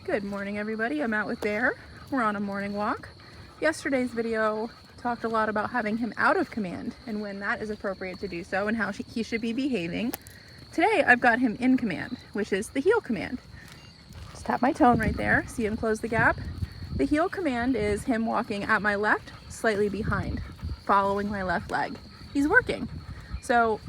Good morning, everybody. I'm out with Bear. We're on a morning walk. Yesterday's video talked a lot about having him out of command and when that is appropriate to do so and how he should be behaving. Today I've got him in command, which is the heel command. Just tap my tone right there. See him close the gap? The heel command is him walking at my left, slightly behind, following my left leg. He's working. So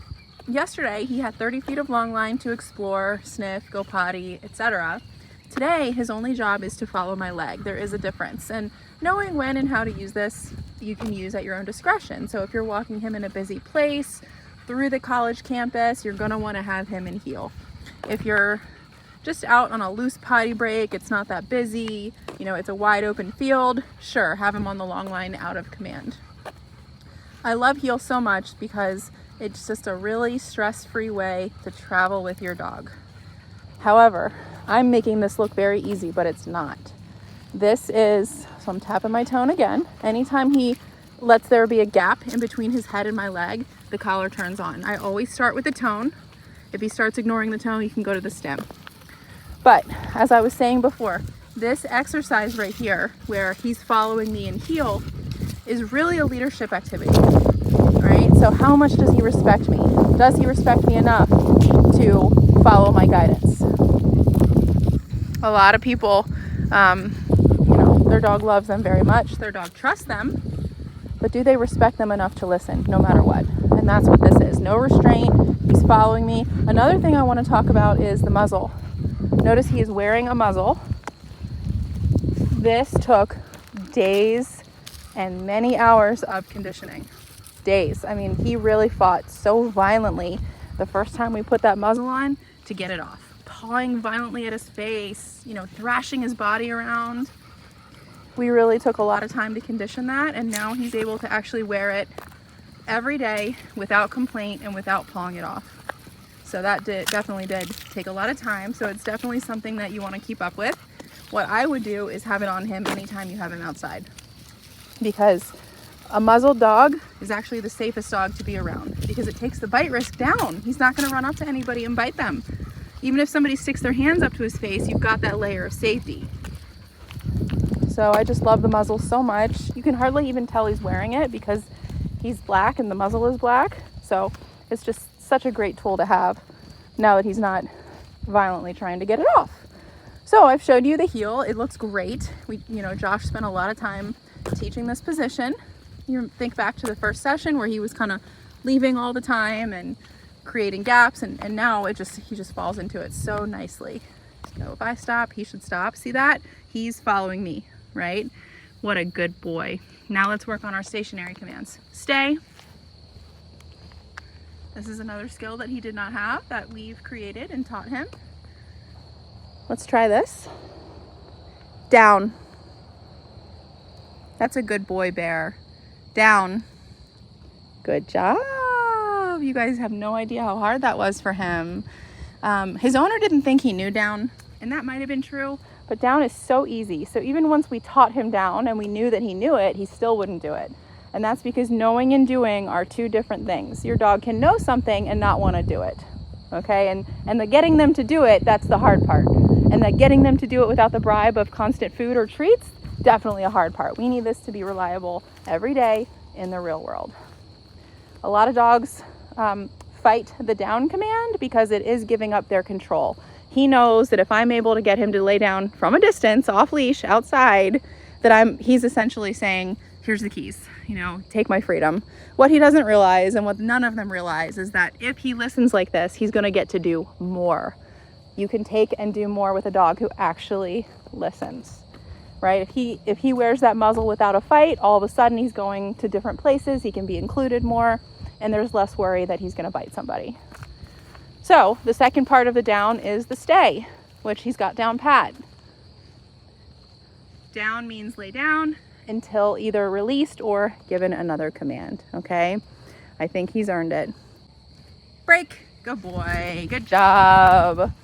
yesterday he had 30 feet of long line to explore, sniff, go potty, etc. Today, his only job is to follow my leg. There is a difference. And knowing when and how to use this, you can use at your own discretion. So if you're walking him in a busy place, through the college campus, you're gonna wanna have him in heel. If you're just out on a loose potty break, it's not that busy, it's a wide open field, sure, have him on the long line out of command. I love heel so much because it's just a really stress-free way to travel with your dog. However, I'm making this look very easy, but it's not. So I'm tapping my tone again. Anytime he lets there be a gap in between his head and my leg, the collar turns on. I always start with the tone. If he starts ignoring the tone, you can go to the stem. But as I was saying before, this exercise right here, where he's following me in heel, is really a leadership activity, right? So how much does he respect me? Does he respect me enough to follow my guidance? A lot of people, their dog loves them very much. Their dog trusts them, but do they respect them enough to listen no matter what? And that's what this is. No restraint. He's following me. Another thing I want to talk about is the muzzle. Notice he is wearing a muzzle. This took days and many hours of conditioning. Days. I mean, he really fought so violently the first time we put that muzzle on to get it off. Pawing violently at his face, thrashing his body around. We really took a lot of time to condition that, and now he's able to actually wear it every day without complaint and without pawing it off. So that definitely did take a lot of time, so it's definitely something that you want to keep up with. What I would do is have it on him anytime you have him outside, because a muzzled dog is actually the safest dog to be around because it takes the bite risk down. He's not going to run up to anybody and bite them. Even if somebody sticks their hands up to his face, you've got that layer of safety. So I just love the muzzle so much. You can hardly even tell he's wearing it because he's black and the muzzle is black. So it's just such a great tool to have now that he's not violently trying to get it off. So I've showed you the heel. It looks great. Josh spent a lot of time teaching this position. You think back to the first session where he was kind of leaving all the time and creating gaps, and now he just falls into it so nicely. So if I stop, he should stop. See that? He's following me, right? What a good boy. Now let's work on our stationary commands. Stay. This is another skill that he did not have that we've created and taught him. Let's try this. Down. That's a good boy, Bear. Down. Good job. You guys have no idea how hard that was for him. His owner didn't think he knew down, and that might have been true, but down is so easy. So even once we taught him down and we knew that he knew it, he still wouldn't do it. And that's because knowing and doing are two different things. Your dog can know something and not want to do it, okay? And the getting them to do it, that's the hard part. And the getting them to do it without the bribe of constant food or treats, definitely a hard part. We need this to be reliable every day in the real world. A lot of dogs fight the down command because it is giving up their control. He knows that if I'm able to get him to lay down from a distance, off leash, outside, that he's essentially saying, here's the keys, take my freedom. What he doesn't realize, and what none of them realize, is that if he listens like this, he's going to get to do more. You can take and do more with a dog who actually listens, right? If he wears that muzzle without a fight, all of a sudden he's going to different places, he can be included more, and there's less worry that he's going to bite somebody. So the second part of the down is the stay, which he's got down pat. Down means lay down until either released or given another command, okay? I think he's earned it. Break. Good boy. Good job.